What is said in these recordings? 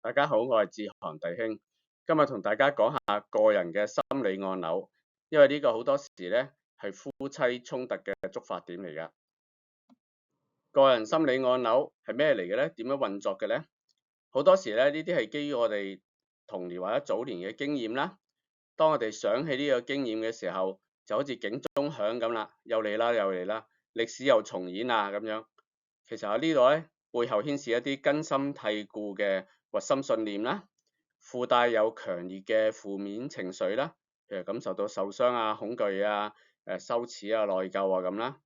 大家好，我係志航弟兄，今日同大家講下個人嘅心理按鈕，因為呢個好多時咧係夫妻衝突嘅觸發點嚟㗎。個人心理按鈕係咩嚟嘅咧？點樣運作嘅咧？好多時咧呢啲係基於我哋童年或者早年嘅經驗啦。當我哋想起呢個經驗嘅時候，就好似警鐘響咁啦，又嚟啦又嚟啦，歷史又重演啊咁樣。其實喺呢度咧，背後牽涉一啲根深蒂固嘅核心信念啦，附帶有強烈嘅負面情緒啦，譬如感受到受傷啊、恐懼啊、羞恥啊、內疚啊咁啦，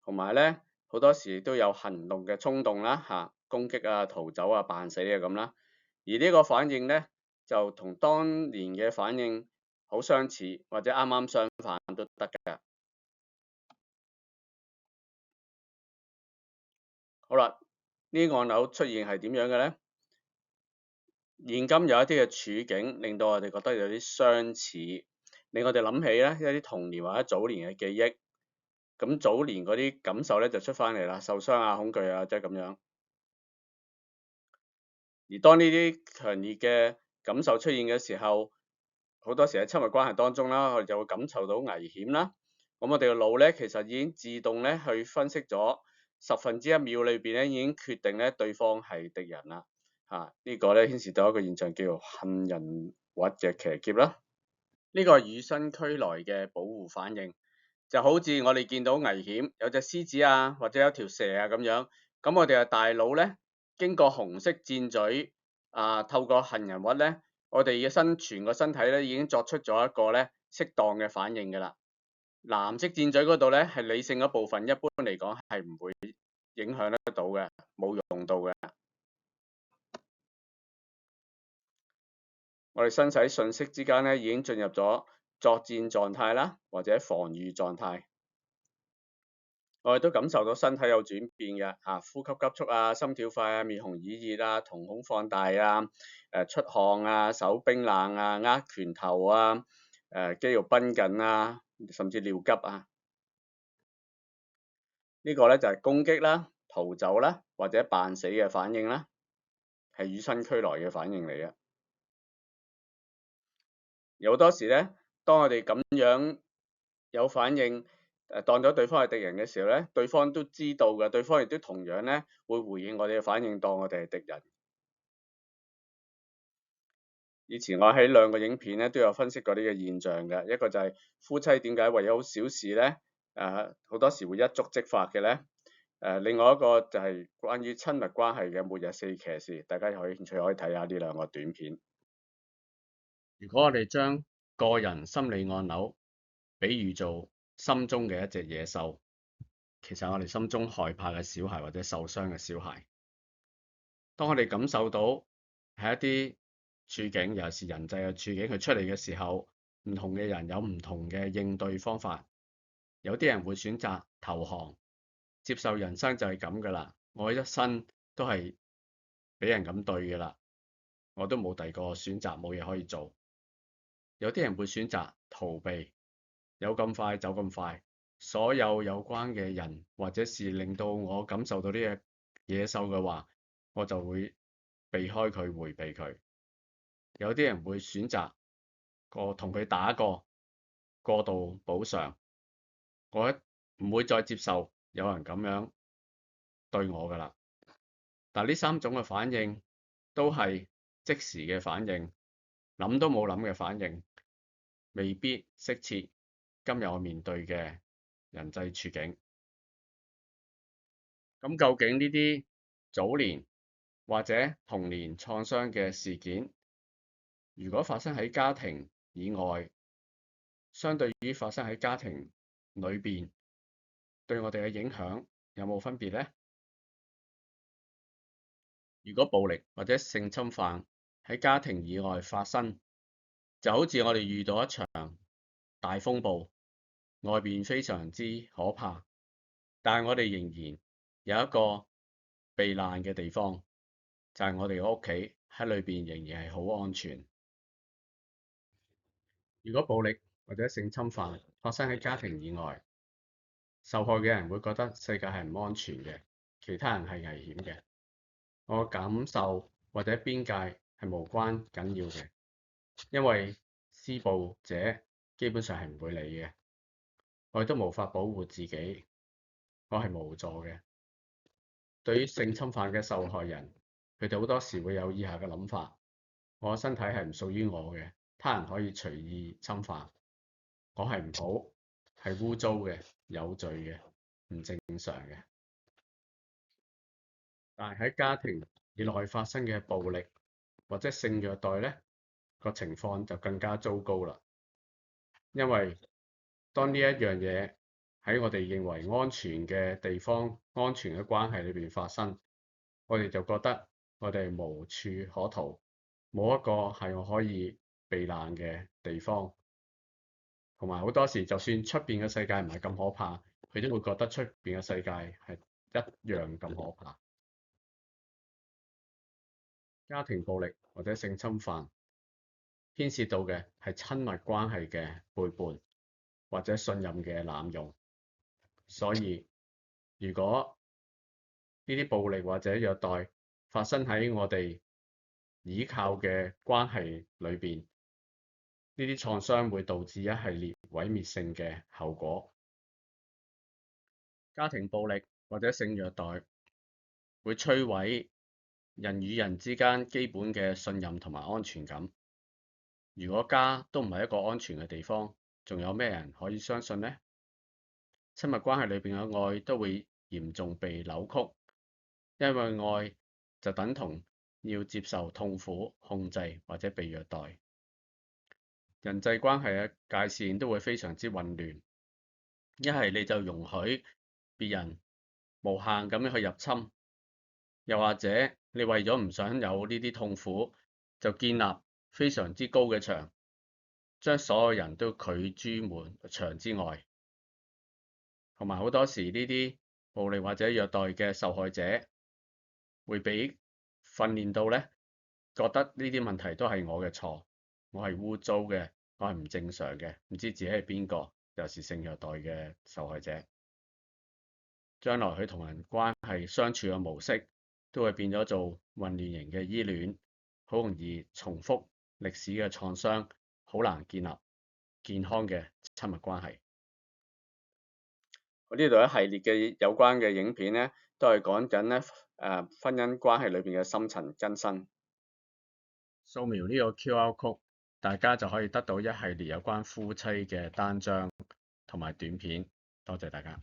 同埋咧好多時都有行動嘅衝動啦，攻擊啊、逃走啊、扮死啊咁啦，而呢個反應咧就同當年嘅反應好相似，或者啱啱相反都得嘅。好啦，呢個按鈕出現係點樣嘅咧？現今有一啲嘅處境，令到我哋覺得有啲相似，令我哋諗起咧一啲童年或者早年嘅記憶。咁早年嗰啲感受咧就出翻嚟啦，受傷啊、恐懼啊，即係咁樣。而當呢啲強烈嘅感受出現嘅時候，好多時喺親密關係當中啦，我哋就會感受到危險啦。咁我哋嘅腦咧其實已經自動咧去分析咗1/10秒裏邊咧已經決定咧對方係敵人啦。呢個咧牽涉到一個現象叫做杏仁核嘅騎劫啦。呢個係與生俱來嘅保護反應，就好似我哋見到危險，有隻獅子啊，或者有條蛇啊咁樣，咁我哋嘅大腦咧經過紅色箭嘴透過杏仁核咧，我哋嘅全個身體咧已經作出咗一個咧適當嘅反應㗎啦。藍色箭嘴嗰度咧係理性嗰部分，一般嚟講係唔會影響得到嘅，冇用到嘅。我哋身體信息之間咧已經進入咗作戰狀態啦，或者防禦狀態。我哋都感受到身體有轉變嘅，呼吸急促啊，心跳快啊，面紅耳熱啊，瞳孔放大啊，出汗啊，手冰冷啊，握拳頭啊，肌肉繃緊啊，甚至尿急啊。呢個咧就係攻擊啦、逃走啦，或者扮死嘅反應啦，係與生俱來嘅反應嚟嘅。有好多時咧，當我哋咁樣有反應，當咗對方係敵人嘅時候咧，對方都知道嘅，對方亦都同樣咧會回應我哋嘅反應，當我哋係敵人。以前我喺兩個影片咧都有分析過呢個現象嘅，一個就係夫妻點解為咗好小事咧，好多時會一觸即發嘅咧，另外一個就係關於親密關係嘅末日四騎士，大家有興趣可以睇下呢兩個短片。如果我哋將個人心理按鈕比喻做心中嘅一隻野獸，其實我哋心中害怕嘅小孩或者受傷嘅小孩，當我哋感受到係一啲處境，尤其是人際嘅處境，佢出嚟嘅時候，唔同嘅人有唔同嘅應對方法。有啲人會選擇投降，接受人生就係咁噶啦，我一生都係俾人咁對噶啦，我都冇第二個選擇，冇嘢可以做。有啲人會選擇逃避，有咁快走咁快，所有有關嘅人或者事令到我感受到呢隻野獸嘅話，我就會避開佢，迴避佢。有啲人會選擇同佢打過度補償，我唔會再接受有人咁樣對我㗎啦。但呢三種嘅反應都係即時嘅反應，諗都冇諗嘅反應，未必適切今日我面對嘅人際處境。咁究竟呢啲早年或者童年創傷嘅事件，如果發生喺家庭以外，相對於發生喺家庭裏邊，對我哋嘅影響有冇分別呢？如果暴力或者性侵犯喺家庭以外發生，就好似我哋遇到一場大風暴，外邊非常之可怕，但係我哋仍然有一個避難嘅地方，就係我哋嘅屋企，喺裏邊仍然係好安全。如果暴力或者性侵犯發生喺家庭以外，受害嘅人會覺得世界係唔安全嘅，其他人係危險嘅，我感受或者邊界係無關緊要嘅，因為施暴者基本上係唔會理嘅，我亦都無法保護自己，我係無助嘅。對於性侵犯嘅受害人，佢哋好多時會有以下嘅諗法：我嘅身體係唔屬於我嘅，他人可以隨意侵犯，我係唔好，係污糟嘅、有罪嘅、唔正常嘅。但係喺家庭以內發生嘅暴力或者性虐待呢個情況就更加糟糕啦。因為當呢一樣嘢喺我哋認為安全嘅地方、安全嘅關係裏邊發生，我哋就覺得我哋無處可逃，冇一個係我可以避難嘅地方。同埋好多時，就算出邊嘅世界唔係咁可怕，佢都會覺得出邊嘅世界係一樣咁可怕。家庭暴力或者性侵犯牽涉到嘅係親密關係嘅背叛或者信任嘅濫用，所以如果呢啲暴力或者虐待發生喺我哋依靠嘅關係裏邊，呢啲創傷會導致一系列毀滅性嘅後果。家庭暴力或者性虐待會摧毀人與人之間基本嘅信任同埋安全感。如果家都唔係一個安全嘅地方，仲有咩人可以相信呢？親密關係裏邊嘅愛都會嚴重被扭曲，因為愛就等同要接受痛苦、控制或者被虐待。人際關係嘅界線都會非常之混亂，一係你就容許別人無限咁樣去入侵，又或者你為咗唔想有呢啲痛苦，就建立非常之高嘅牆，將所有人都拒諸門牆之外。同埋好多時呢啲暴力或者虐待嘅受害者會被訓練到咧，覺得呢啲問題都係我嘅錯，我係污糟嘅，我係唔正常嘅，唔知自己係邊個，又是性虐待嘅受害者。將來佢同人關係相處嘅模式都會變咗做混亂型嘅依戀，好容易重複歷史嘅創傷，好難建立健康嘅親密關係。我呢度一系列嘅有關嘅影片咧，都係講緊咧婚姻關係裏邊嘅深層更新。掃描呢個 QR code，大家就可以得到一系列有關夫妻嘅單張同埋短片。多謝大家。